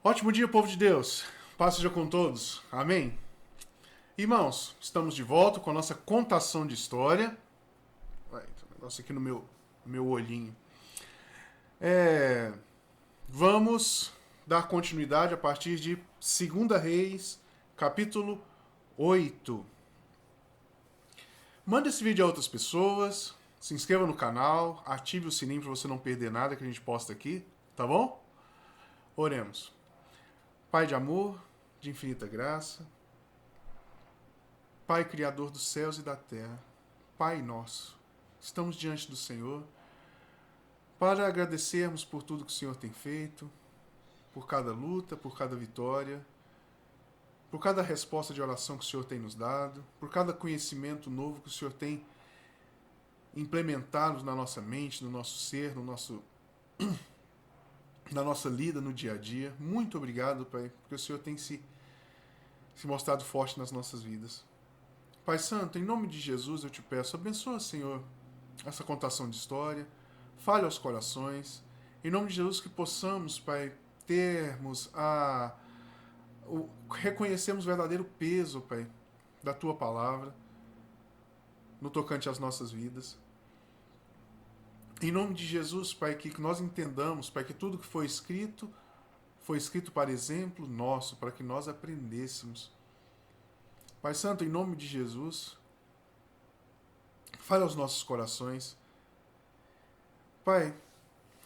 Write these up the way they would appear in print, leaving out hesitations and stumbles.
Ótimo dia, povo de Deus. Paz seja com todos. Amém? Irmãos, estamos de volta com a nossa contação de história. Vai, tem um negócio aqui no meu olhinho. Vamos dar continuidade a partir de 2 Reis, capítulo 8. Manda esse vídeo a outras pessoas, se inscreva no canal, ative o sininho para você não perder nada que a gente posta aqui, tá bom? Oremos. Pai de amor, de infinita graça, Pai Criador dos céus e da terra, Pai nosso, estamos diante do Senhor para agradecermos por tudo que o Senhor tem feito, por cada luta, por cada vitória, por cada resposta de oração que o Senhor tem nos dado, por cada conhecimento novo que o Senhor tem implementado na nossa mente, no nosso ser, na nossa lida no dia a dia. Muito obrigado, Pai, porque o Senhor tem se mostrado forte nas nossas vidas. Pai Santo, em nome de Jesus eu te peço, abençoa, Senhor, essa contação de história, fale aos corações, em nome de Jesus que possamos, Pai, reconhecermos o verdadeiro peso, Pai, da Tua Palavra, no tocante às nossas vidas. Em nome de Jesus, Pai, que nós entendamos, Pai, que tudo que foi escrito para exemplo nosso, para que nós aprendêssemos. Pai Santo, em nome de Jesus, fale aos nossos corações. Pai,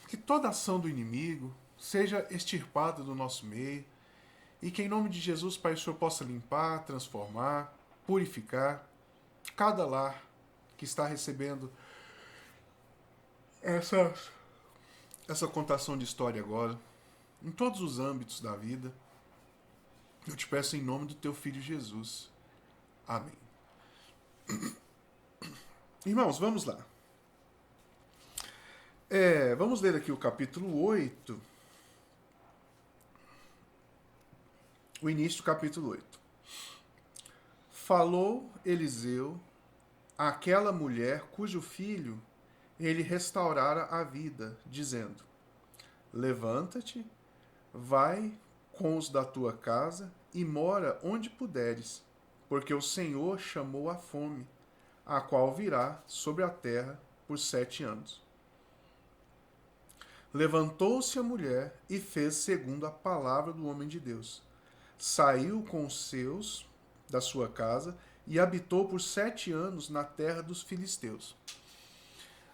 que toda ação do inimigo seja extirpada do nosso meio e que em nome de Jesus, Pai, o Senhor possa limpar, transformar, purificar cada lar que está recebendo essa contação de história agora, em todos os âmbitos da vida. Eu te peço em nome do Teu Filho Jesus. Amém. Irmãos, vamos lá. Vamos ler aqui o capítulo 8. O início do capítulo 8. Falou Eliseu àquela mulher cujo filho ele restaurara a vida, dizendo: Levanta-te, vai com os da tua casa e mora onde puderes, porque o Senhor chamou a fome, a qual virá sobre a terra por 7 anos. Levantou-se a mulher e fez segundo a palavra do homem de Deus. Saiu com os seus da sua casa e habitou por 7 anos na terra dos filisteus.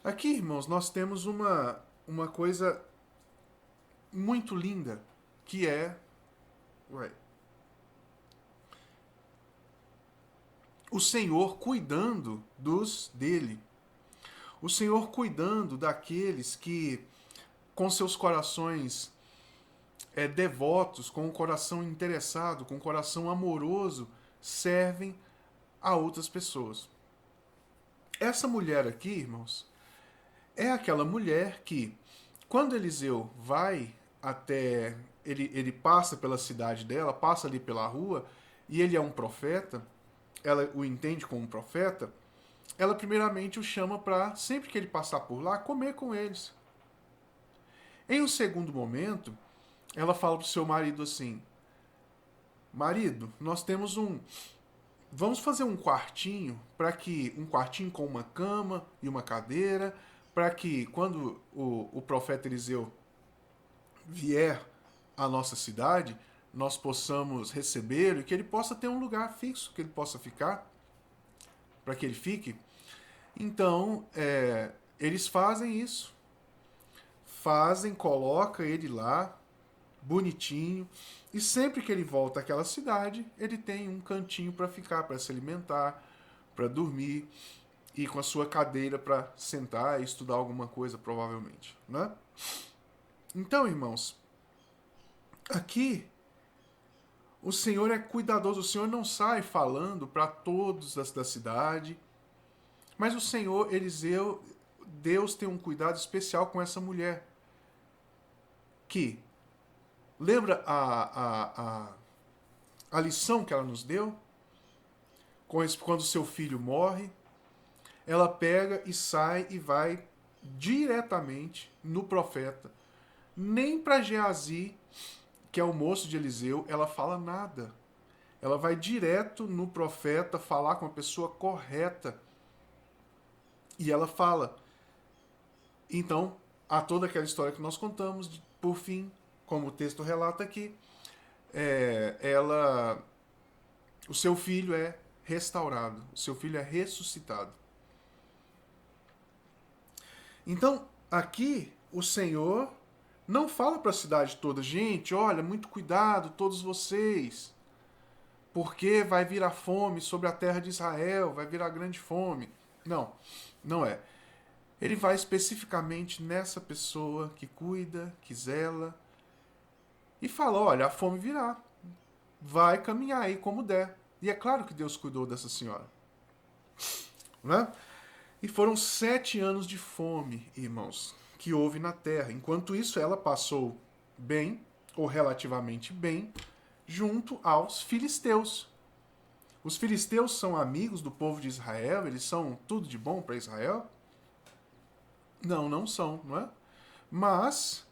Aqui, irmãos, nós temos uma coisa muito linda, que é o Senhor cuidando dele. O Senhor cuidando daqueles que, com seus corações devotos, com o coração interessado, com o coração amoroso, servem a outras pessoas. Essa mulher aqui, irmãos, é aquela mulher que, quando Eliseu vai até... Ele passa pela cidade dela, passa ali pela rua, e ele é um profeta, ela o entende como um profeta, ela primeiramente o chama para, sempre que ele passar por lá, comer com eles. Em um segundo momento, ela fala para o seu marido assim: marido, nós temos vamos fazer um quartinho, um quartinho com uma cama e uma cadeira, para que quando o profeta Eliseu vier à nossa cidade, nós possamos recebê-lo e que ele possa ter um lugar fixo, que ele possa ficar, para que ele fique. Então, eles fazem isso. Coloca ele lá, bonitinho, e sempre que ele volta àquela cidade, ele tem um cantinho para ficar, para se alimentar, para dormir, e com a sua cadeira para sentar e estudar alguma coisa, provavelmente, né? Então, irmãos, aqui o Senhor é cuidadoso, o Senhor não sai falando para todos da cidade, mas o Senhor, Eliseu, Deus tem um cuidado especial com essa mulher, que lembra a lição que ela nos deu? Quando seu filho morre, ela pega e sai e vai diretamente no profeta. Nem para Geazi, que é o moço de Eliseu, ela fala nada. Ela vai direto no profeta falar com a pessoa correta. E ela fala. Então, há toda aquela história que nós contamos, por fim, como o texto relata aqui, o seu filho é restaurado, o seu filho é ressuscitado. Então, aqui, o Senhor não fala para a cidade toda, gente, olha, muito cuidado, todos vocês, porque vai vir a fome sobre a terra de Israel, vai vir a grande fome. Não, não é. Ele vai especificamente nessa pessoa que cuida, que zela, e fala, olha, a fome virá, vai caminhar aí como der. E é claro que Deus cuidou dessa senhora. Né? E foram 7 anos de fome, irmãos, que houve na terra. Enquanto isso, ela passou bem, ou relativamente bem, junto aos filisteus. Os filisteus são amigos do povo de Israel? Eles são tudo de bom para Israel? Não, não são, não é? Mas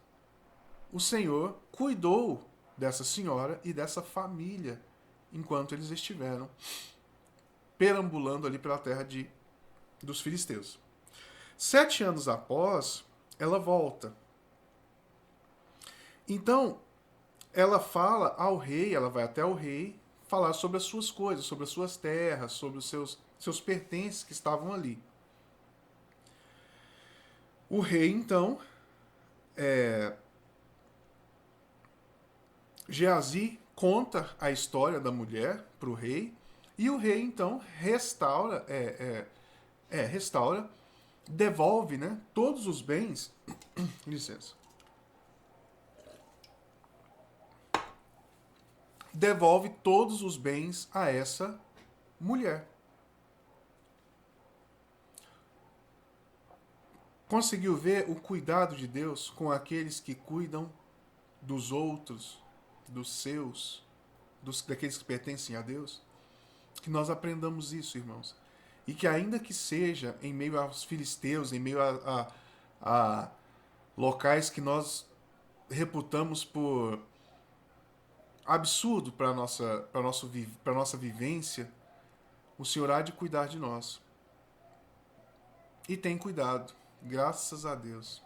o Senhor cuidou dessa senhora e dessa família enquanto eles estiveram perambulando ali pela terra dos filisteus. 7 anos após, ela volta. Então, ela fala ao rei, ela vai até o rei falar sobre as suas coisas, sobre as suas terras, sobre os seus pertences que estavam ali. O rei, então, Geazi conta a história da mulher para o rei, e o rei, então, restaura, devolve, né, todos os bens. Licença. Devolve todos os bens a essa mulher. Conseguiu ver o cuidado de Deus com aqueles que cuidam dos outros, dos seus, daqueles que pertencem a Deus? Que nós aprendamos isso, irmãos. E que ainda que seja em meio aos filisteus, em meio a locais que nós reputamos por absurdo para a nossa vivência, o Senhor há de cuidar de nós. E tem cuidado, graças a Deus.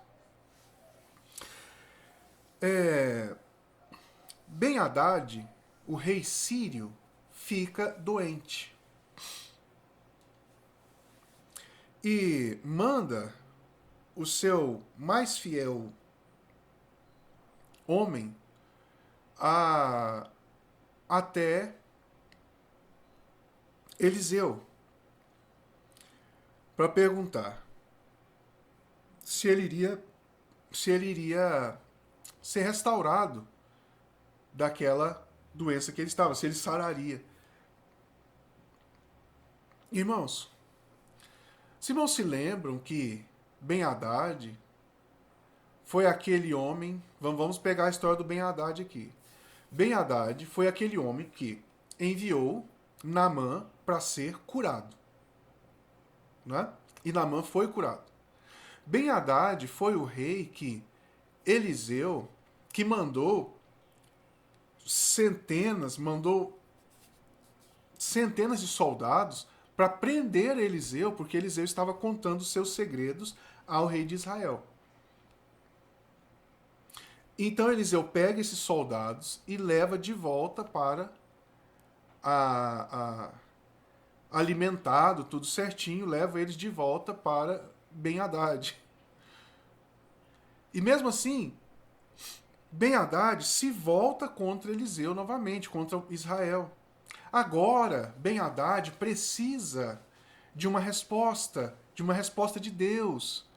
Ben-Hadad, o rei sírio, fica doente. E manda o seu mais fiel homem até Eliseu para perguntar se ele iria ser restaurado daquela doença que ele estava, se ele sararia. Irmãos, se não se lembram que Ben-Hadad foi aquele homem, vamos pegar a história do Ben-Hadad aqui. Ben-Hadad foi aquele homem que enviou Naamã para ser curado. Né? E Naamã foi curado. Ben-Hadad foi o rei que Eliseu, que mandou centenas de soldados para prender Eliseu, porque Eliseu estava contando seus segredos ao rei de Israel. Então Eliseu pega esses soldados e leva de volta para alimentado, tudo certinho, leva eles de volta para Ben-Hadad. E mesmo assim, Ben-Hadad se volta contra Eliseu novamente, contra Israel. Agora, Ben-Hadad precisa de uma resposta de Deus.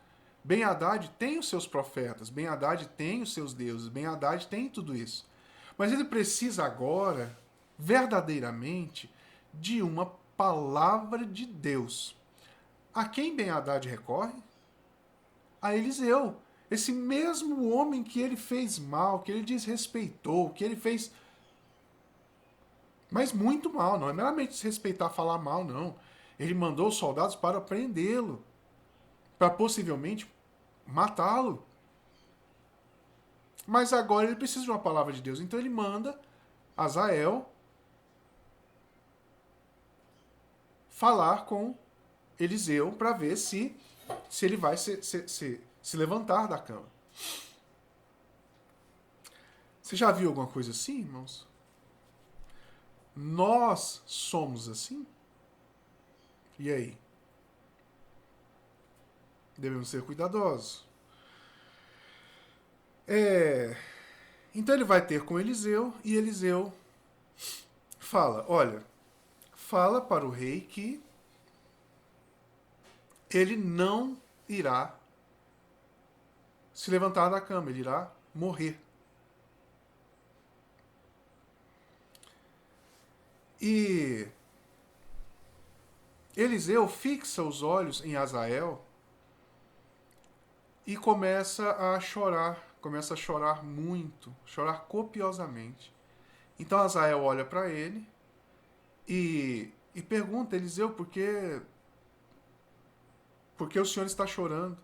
Ben-Hadad tem os seus profetas, Ben-Hadad tem os seus deuses, Ben-Hadad tem tudo isso. Mas ele precisa agora, verdadeiramente, de uma palavra de Deus. A quem Ben-Hadad recorre? A Eliseu. Esse mesmo homem que ele fez mal, que ele desrespeitou, que ele fez... Mas muito mal, não é meramente desrespeitar, falar mal, não. Ele mandou os soldados para prendê-lo, para possivelmente matá-lo. Mas agora ele precisa de uma palavra de Deus. Então ele manda Azael falar com Eliseu para ver se ele vai se levantar da cama. Você já viu alguma coisa assim, irmãos? Nós somos assim? E aí? Devemos ser cuidadosos. Então ele vai ter com Eliseu e Eliseu fala, olha, fala para o rei que ele não irá se levantar da cama, ele irá morrer. E Eliseu fixa os olhos em Azael e começa a chorar muito, chorar copiosamente. Então Azael olha para ele e pergunta, Eliseu, por que o senhor está chorando?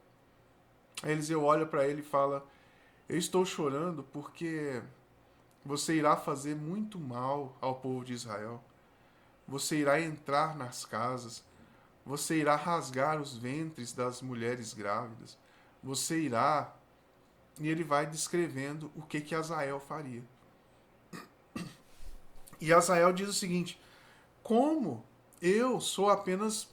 Aí Eliseu olha para ele e fala, eu estou chorando porque você irá fazer muito mal ao povo de Israel. Você irá entrar nas casas, você irá rasgar os ventres das mulheres grávidas, você irá... E ele vai descrevendo o que Azael faria. E Azael diz o seguinte, como eu sou apenas...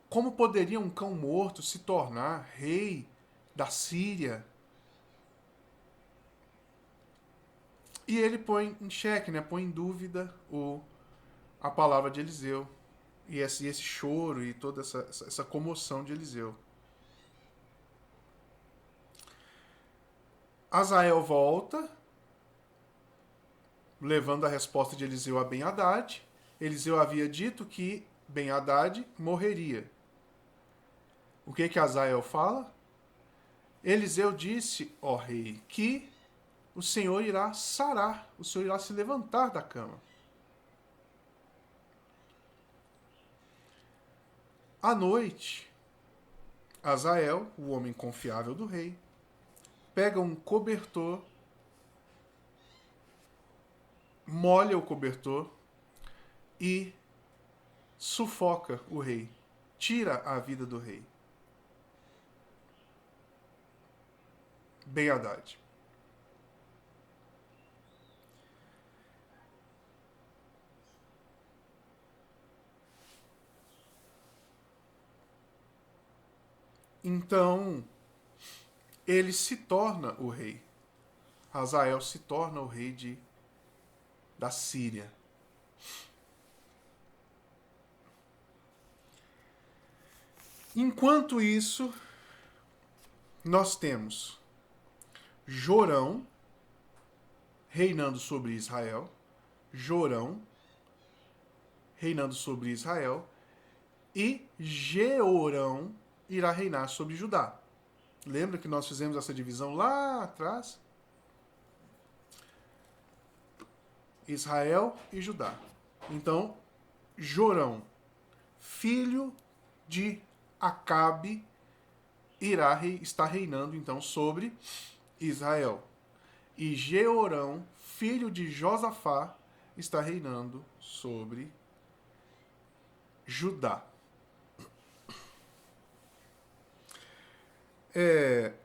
como poderia um cão morto se tornar rei da Síria? E ele põe em xeque, né? Põe em dúvida a palavra de Eliseu. E esse choro e toda essa comoção de Eliseu. Azael volta, levando a resposta de Eliseu a Ben-Hadad. Eliseu havia dito que Ben-Hadad morreria. O que Azael fala? Eliseu disse, ó rei, que o Senhor irá sarar, o Senhor irá se levantar da cama. À noite, Azael, o homem confiável do rei, pega um cobertor, molha o cobertor e sufoca o rei, tira a vida do rei. Ben-Hadad. Então, ele se torna o rei. Hazael se torna o rei da Síria. Enquanto isso, nós temos Jorão reinando sobre Israel. Jorão reinando sobre Israel. E Jeorão irá reinar sobre Judá. Lembra que nós fizemos essa divisão lá atrás? Israel e Judá. Então, Jorão, filho de Acabe, está reinando então sobre Israel. E Jeorão, filho de Josafá, está reinando sobre Judá.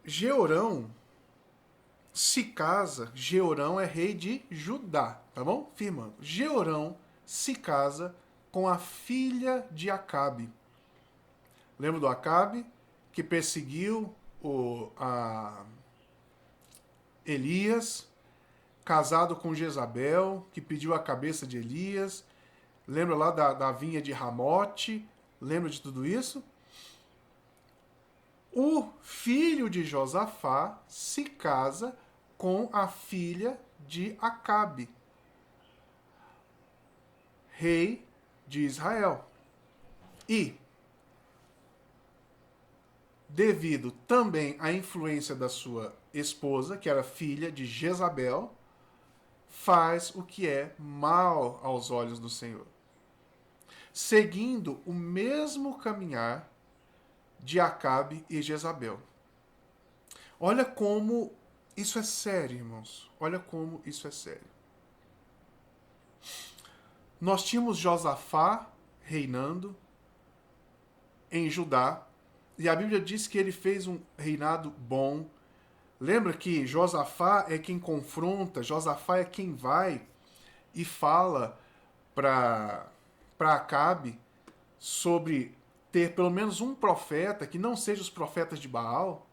Jeorão se casa, Jeorão é rei de Judá, tá bom? Firmando. Jeorão se casa com a filha de Acabe. Lembra do Acabe? Que perseguiu Elias, casado com Jezabel, que pediu a cabeça de Elias. Lembra lá da vinha de Ramote? Lembra de tudo isso? O filho de Josafá se casa com a filha de Acabe, rei de Israel. E, devido também à influência da sua esposa, que era filha de Jezabel, faz o que é mal aos olhos do Senhor, seguindo o mesmo caminhar de Acabe e Jezabel, Olha como isso é sério, irmãos. Olha como isso é sério. Nós tínhamos Josafá reinando em Judá, e a Bíblia diz que ele fez um reinado bom. Lembra que Josafá é quem confronta, Josafá é quem vai e fala para Acabe sobre ter pelo menos um profeta que não seja os profetas de Baal.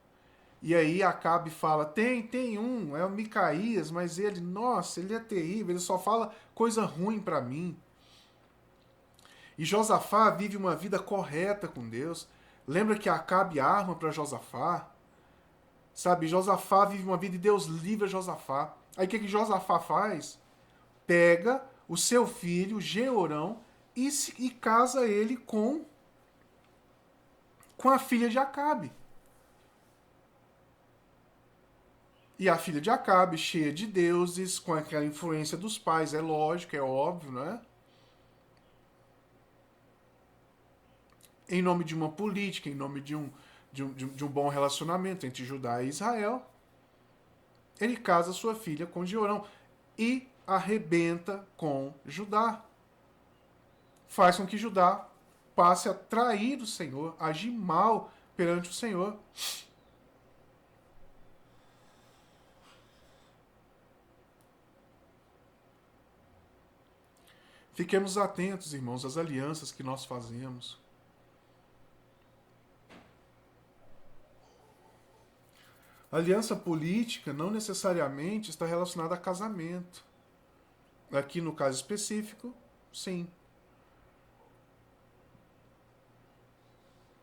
E aí Acabe fala, tem um, é o Micaías, mas ele, nossa, ele é terrível, ele só fala coisa ruim para mim. E Josafá vive uma vida correta com Deus. Lembra que Acabe arma para Josafá? Sabe, Josafá vive uma vida e Deus livra Josafá. Aí o que Josafá faz? Pega o seu filho, Jeorão, e casa ele com a filha de Acabe. E a filha de Acabe, cheia de deuses, com aquela influência dos pais, é lógico, é óbvio, né? Em nome de uma política, em nome de um bom relacionamento entre Judá e Israel, ele casa sua filha com Jeorão e arrebenta com Judá. Faz com que Judá passe a trair o Senhor, agir mal perante o Senhor. Fiquemos atentos, irmãos, às alianças que nós fazemos. Aliança política não necessariamente está relacionada a casamento. Aqui no caso específico, sim.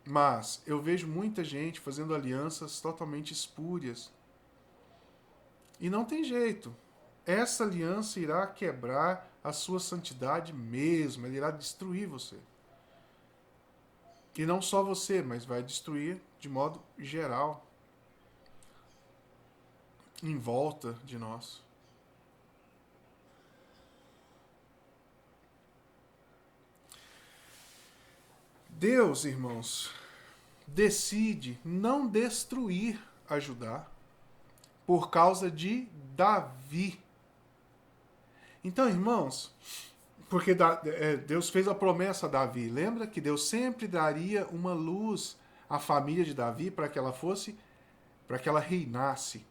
Mas eu vejo muita gente fazendo alianças totalmente espúrias. E não tem jeito. Essa aliança irá quebrar a sua santidade mesmo. Ela irá destruir você. E não só você, mas vai destruir de modo geral. Em volta de nós. Deus, irmãos, decide não destruir a Judá por causa de Davi. Então, irmãos, porque Deus fez a promessa a Davi. Lembra que Deus sempre daria uma luz à família de Davi para que ela fosse, para que ela reinasse.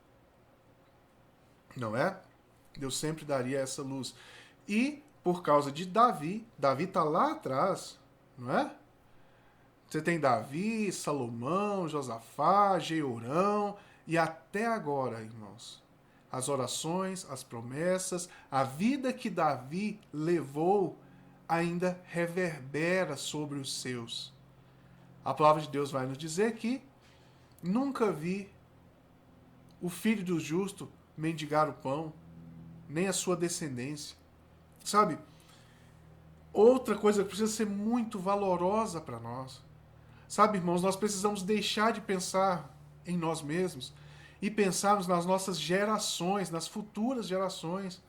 Não é? Deus sempre daria essa luz. E por causa de Davi, Davi está lá atrás, não é? Você tem Davi, Salomão, Josafá, Jeorão e até agora, irmãos, as orações, as promessas, a vida que Davi levou ainda reverbera sobre os seus. A palavra de Deus vai nos dizer que nunca vi o filho do justo mendigar o pão, nem a sua descendência. Sabe? Outra coisa que precisa ser muito valorosa para nós. Sabe, irmãos, nós precisamos deixar de pensar em nós mesmos e pensarmos nas nossas gerações, nas futuras gerações.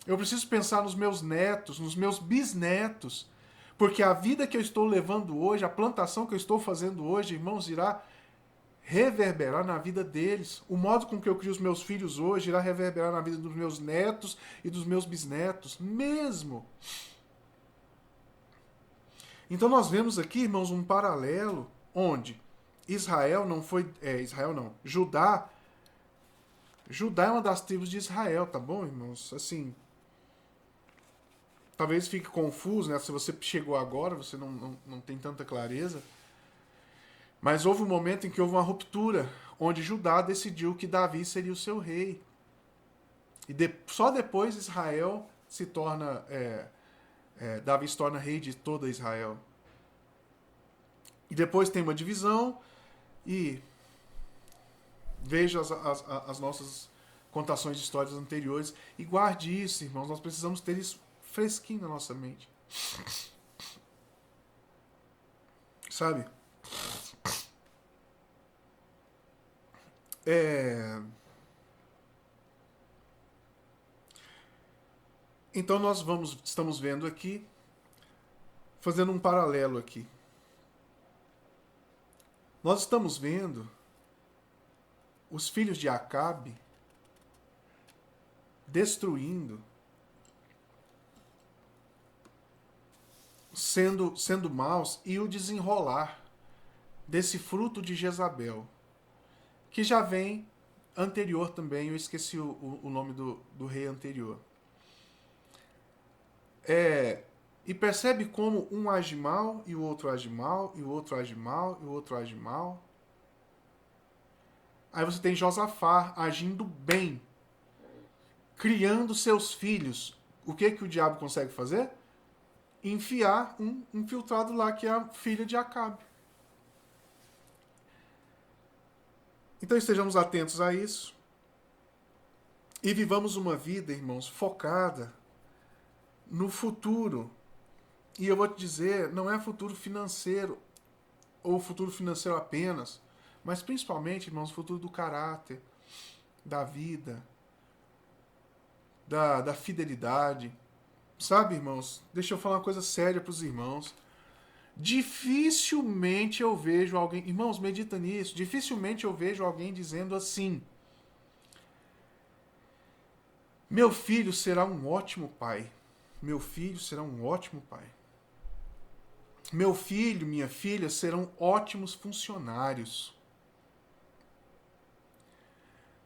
Eu preciso pensar nos meus netos, nos meus bisnetos, porque a vida que eu estou levando hoje, a plantação que eu estou fazendo hoje, irmãos, irá reverberar na vida deles. O modo com que eu crio os meus filhos hoje irá reverberar na vida dos meus netos e dos meus bisnetos, mesmo. Então nós vemos aqui, irmãos, um paralelo onde Israel não foi. Judá. Judá é uma das tribos de Israel, tá bom, irmãos? Assim. Talvez fique confuso, né? Se você chegou agora, você não tem tanta clareza. Mas houve um momento em que houve uma ruptura, onde Judá decidiu que Davi seria o seu rei. E só depois Israel se torna. Davi se torna rei de toda Israel. E depois tem uma divisão e veja as nossas contações de histórias anteriores e guarde isso, irmãos. Nós precisamos ter isso fresquinho na nossa mente. Sabe? Então nós estamos vendo aqui, fazendo um paralelo aqui. Nós estamos vendo os filhos de Acabe destruindo, sendo maus, e o desenrolar desse fruto de Jezabel, que já vem anterior também, eu esqueci o nome do rei anterior. E percebe como um age mal, e o outro age mal, e o outro age mal, e o outro age mal. Aí você tem Josafá agindo bem, criando seus filhos. O que o diabo consegue fazer? Enfiar um infiltrado lá, que é a filha de Acabe. Então estejamos atentos a isso. E vivamos uma vida, irmãos, focada no futuro. E eu vou te dizer, não é futuro financeiro, ou futuro financeiro apenas, mas principalmente, irmãos, o futuro do caráter, da vida, da fidelidade. Sabe, irmãos, deixa eu falar uma coisa séria para os irmãos. Dificilmente eu vejo alguém... Irmãos, medita nisso. Dificilmente eu vejo alguém dizendo assim: meu filho será um ótimo pai. Meu filho será um ótimo pai. Meu filho, minha filha serão ótimos funcionários.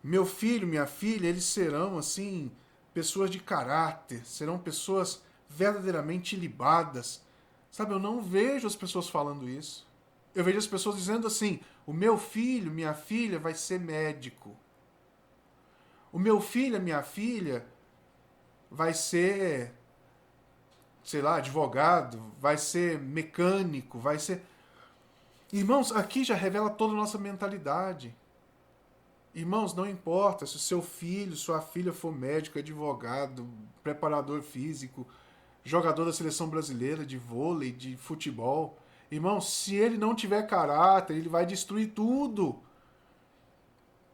Meu filho, minha filha, eles serão, assim, pessoas de caráter, serão pessoas verdadeiramente libadas. Sabe, eu não vejo as pessoas falando isso. Eu vejo as pessoas dizendo assim: o meu filho, minha filha vai ser médico. O meu filho, minha filha vai ser, sei lá, advogado, vai ser mecânico, vai ser... Irmãos, aqui já revela toda a nossa mentalidade. Irmãos, não importa se o seu filho, sua filha for médico, advogado, preparador físico, jogador da seleção brasileira de vôlei, de futebol. Irmãos, se ele não tiver caráter, ele vai destruir tudo.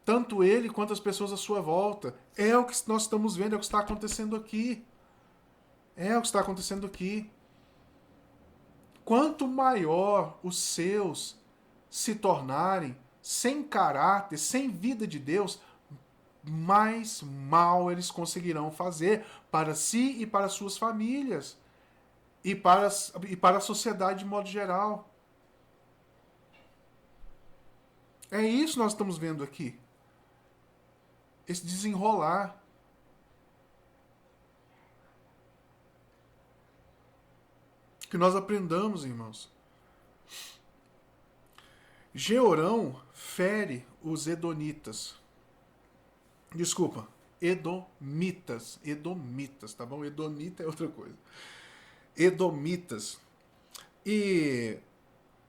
Tanto ele quanto as pessoas à sua volta. É o que nós estamos vendo, é o que está acontecendo aqui. É o que está acontecendo aqui. Quanto maior os seus se tornarem, sem caráter, sem vida de Deus, mais mal eles conseguirão fazer para si e para suas famílias. E para a sociedade de modo geral. É isso que nós estamos vendo aqui. Esse desenrolar. Que nós aprendamos, irmãos. Jeorão fere os edonitas. Desculpa, edomitas. Edomitas, tá bom? Edonita é outra coisa. Edomitas. E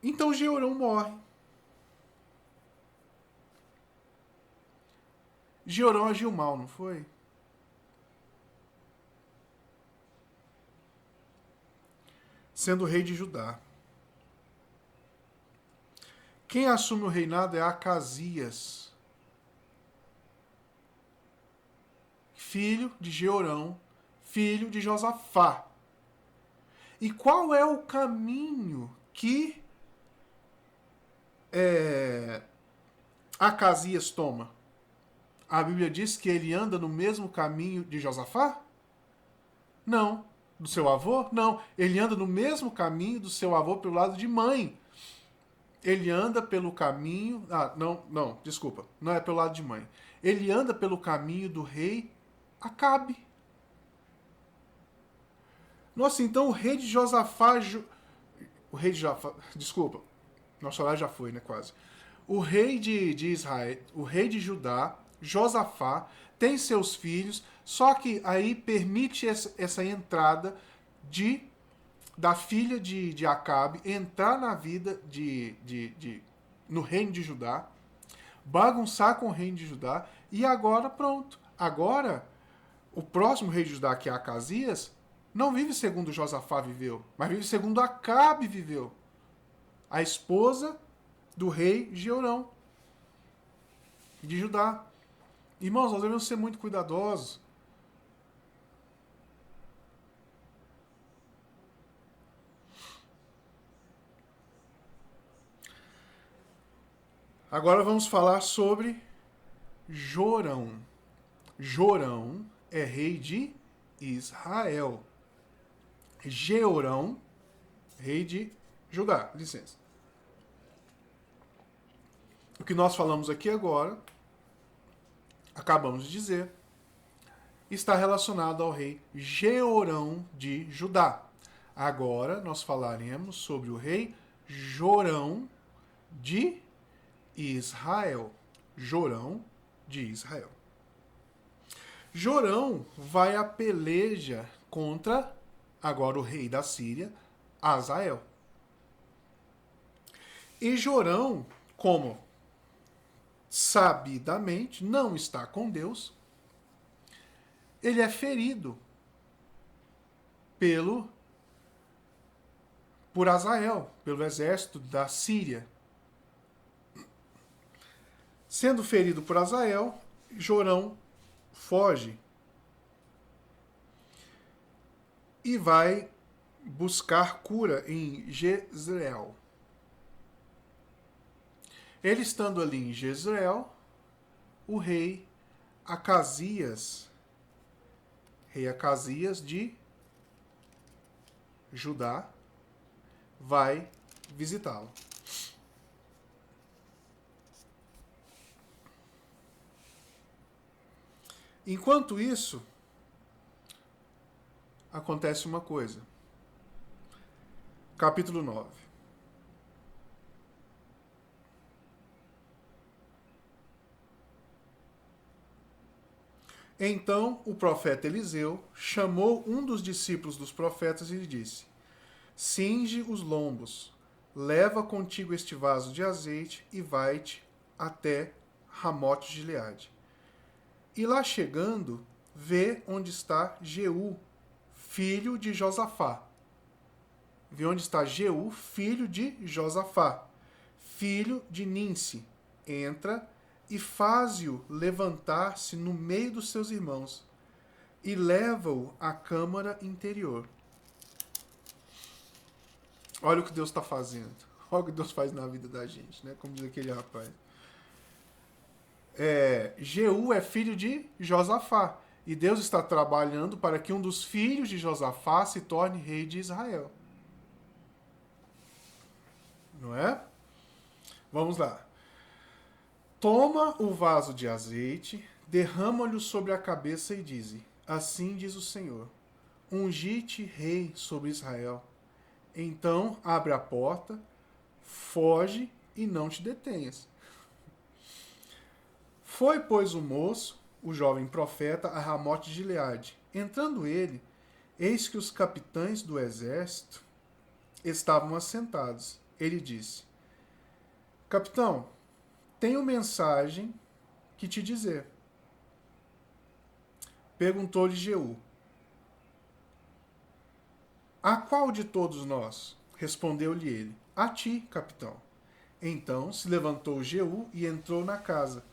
então Jeorão morre. Jeorão agiu mal, não foi? Sendo rei de Judá. Quem assume o reinado é Acasias, filho de Jeorão, filho de Josafá. E qual é o caminho que Acasias toma? A Bíblia diz que ele anda no mesmo caminho de Josafá? Não. Do seu avô? Não. Ele anda no mesmo caminho do seu avô pelo lado de mãe. Ele anda pelo caminho... não, desculpa. Não é pelo lado de mãe. Ele anda pelo caminho do rei Acabe. Nossa, então o rei de Josafá... O rei de Josafá... Desculpa. Nossa, lá já foi, né, quase. O rei de Israel, o rei de Judá, Josafá, tem seus filhos, só que aí permite essa entrada da filha de Acabe entrar na vida no reino de Judá, bagunçar com o reino de Judá, e agora pronto. Agora, o próximo rei de Judá, que é Acasias, não vive segundo Josafá viveu, mas vive segundo Acabe viveu. A esposa do rei Jeorão, de Judá. Irmãos, nós devemos ser muito cuidadosos. Agora vamos falar sobre Jorão. Jorão é rei de Israel. Jeorão, rei de Judá. Licença. O que nós falamos aqui agora, acabamos de dizer, está relacionado ao rei Jeorão de Judá. Agora nós falaremos sobre o rei Jorão de Israel. Jorão de Israel. Jorão vai à peleja contra agora o rei da Síria, Azael. E Jorão, como sabidamente não está com Deus, ele é ferido por Azael, pelo exército da Síria. Sendo ferido por Azael, Jorão foge e vai buscar cura em Jezreel. Ele estando ali em Jezreel, o rei Acasias de Judá, vai visitá-lo. Enquanto isso, acontece uma coisa. Capítulo 9. Então o profeta Eliseu chamou um dos discípulos dos profetas e lhe disse: cinge os lombos, leva contigo este vaso de azeite e vai-te até Ramote de Gileade. E lá chegando, vê onde está Jeú, filho de Josafá. Vê onde está Jeú, filho de Josafá, filho de Ninsi. Entra e faze-o levantar-se no meio dos seus irmãos e leva-o à câmara interior. Olha o que Deus está fazendo. Olha o que Deus faz na vida da gente, né? Como diz aquele rapaz. Jeú é filho de Josafá. E Deus está trabalhando para que um dos filhos de Josafá se torne rei de Israel. Não é? Vamos lá. Toma o vaso de azeite, derrama-lhe sobre a cabeça e dize: assim diz o Senhor, ungi-te rei sobre Israel. Então abre a porta, foge e não te detenhas. Foi, pois, o moço, o jovem profeta, a Ramote de Gileade. Entrando ele, eis que os capitães do exército estavam assentados. Ele disse: capitão, tenho mensagem que te dizer. Perguntou-lhe Jeú: a qual de todos nós? Respondeu-lhe ele: a ti, capitão. Então se levantou Jeú e entrou na casa.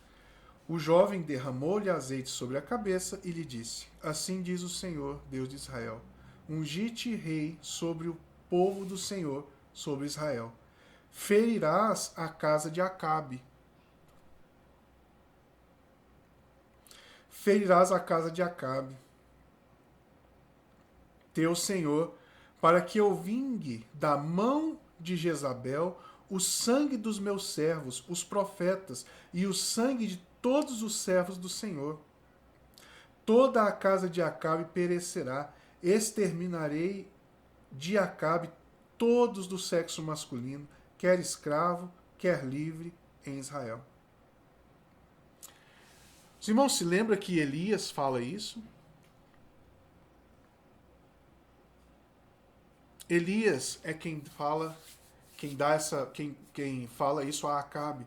O jovem derramou-lhe azeite sobre a cabeça e lhe disse: assim diz o Senhor, Deus de Israel, ungi-te rei sobre o povo do Senhor, sobre Israel. Ferirás a casa de Acabe. Ferirás a casa de Acabe, teu senhor, para que eu vingue da mão de Jezabel o sangue dos meus servos, os profetas, e o sangue de todos os servos do Senhor. Toda a casa de Acabe perecerá, exterminarei de Acabe todos do sexo masculino, quer escravo, quer livre, em Israel. Os irmãos se lembram que Elias fala isso? Elias é quem fala, quem fala isso a Acabe,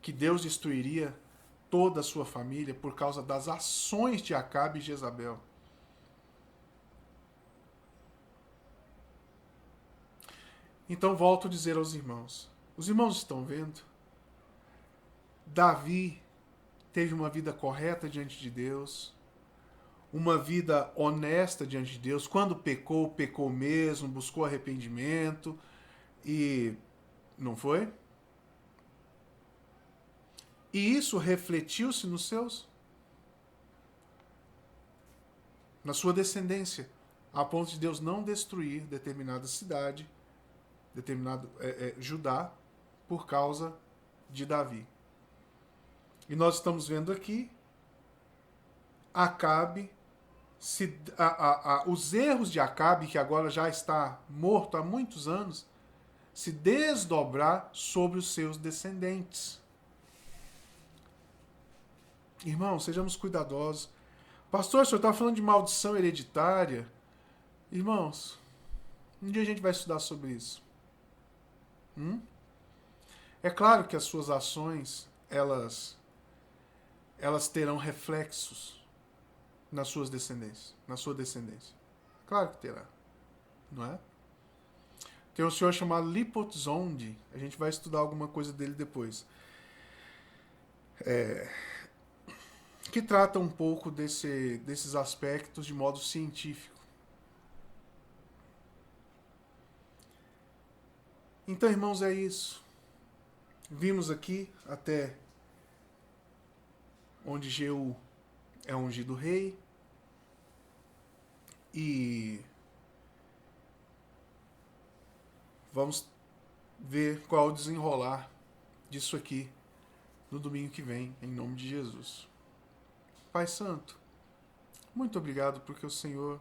que Deus destruiria toda a sua família por causa das ações de Acabe e Jezabel. Então volto a dizer aos irmãos. Os irmãos estão vendo? Davi teve uma vida correta diante de Deus, uma vida honesta diante de Deus. Quando pecou, pecou mesmo, buscou arrependimento e não foi? E isso refletiu-se na sua descendência, a ponto de Deus não destruir determinada cidade, determinado Judá, por causa de Davi. E nós estamos vendo aqui Acabe, os erros de Acabe, que agora já está morto há muitos anos, se desdobrar sobre os seus descendentes. Irmãos, sejamos cuidadosos. Pastor, o senhor está falando de maldição hereditária? Irmãos, um dia a gente vai estudar sobre isso. É claro que as suas ações, elas terão reflexos nas suas descendências, na sua descendência. Claro que terá, não é? Tem um senhor chamado Lipotzonde, a gente vai estudar alguma coisa dele depois, que trata um pouco desses aspectos de modo científico. Então, irmãos, é isso. Vimos aqui até onde Jeú é ungido rei e vamos ver qual é o desenrolar disso aqui no domingo que vem, em nome de Jesus. Pai Santo, muito obrigado porque o Senhor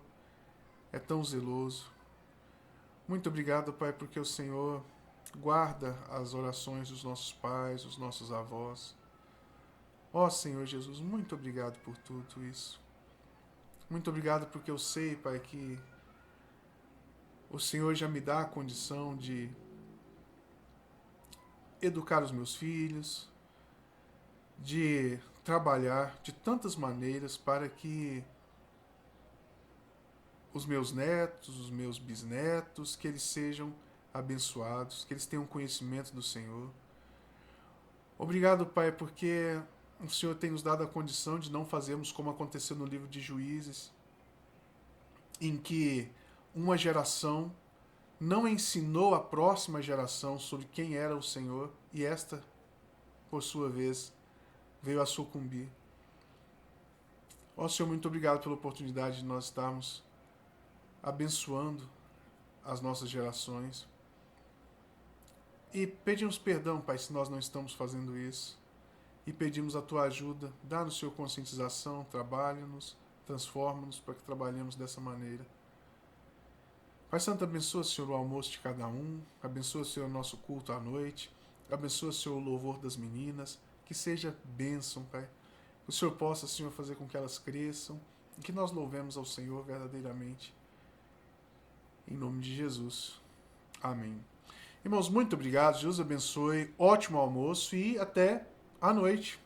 é tão zeloso. Muito obrigado, Pai, porque o Senhor guarda as orações dos nossos pais, dos nossos avós. Ó Senhor Jesus, muito obrigado por tudo isso. Muito obrigado porque eu sei, Pai, que o Senhor já me dá a condição de educar os meus filhos, de trabalhar de tantas maneiras para que os meus netos, os meus bisnetos, que eles sejam abençoados, que eles tenham conhecimento do Senhor. Obrigado, Pai, porque o Senhor tem nos dado a condição de não fazermos como aconteceu no livro de Juízes, em que uma geração não ensinou a próxima geração sobre quem era o Senhor e esta, por sua vez, veio a sucumbir. Ó Senhor, muito obrigado pela oportunidade de nós estarmos abençoando as nossas gerações. E pedimos perdão, Pai, se nós não estamos fazendo isso. E pedimos a Tua ajuda, dá-nos Senhor conscientização, trabalha-nos, transforma-nos para que trabalhemos dessa maneira. Pai Santo, abençoa, Senhor, o almoço de cada um, abençoa, Senhor, o nosso culto à noite, abençoa, Senhor, o louvor das meninas, que seja bênção, Pai. Que o Senhor possa, Senhor, fazer com que elas cresçam e que nós louvemos ao Senhor verdadeiramente. Em nome de Jesus. Amém. Irmãos, muito obrigado. Deus abençoe. Ótimo almoço e até à noite.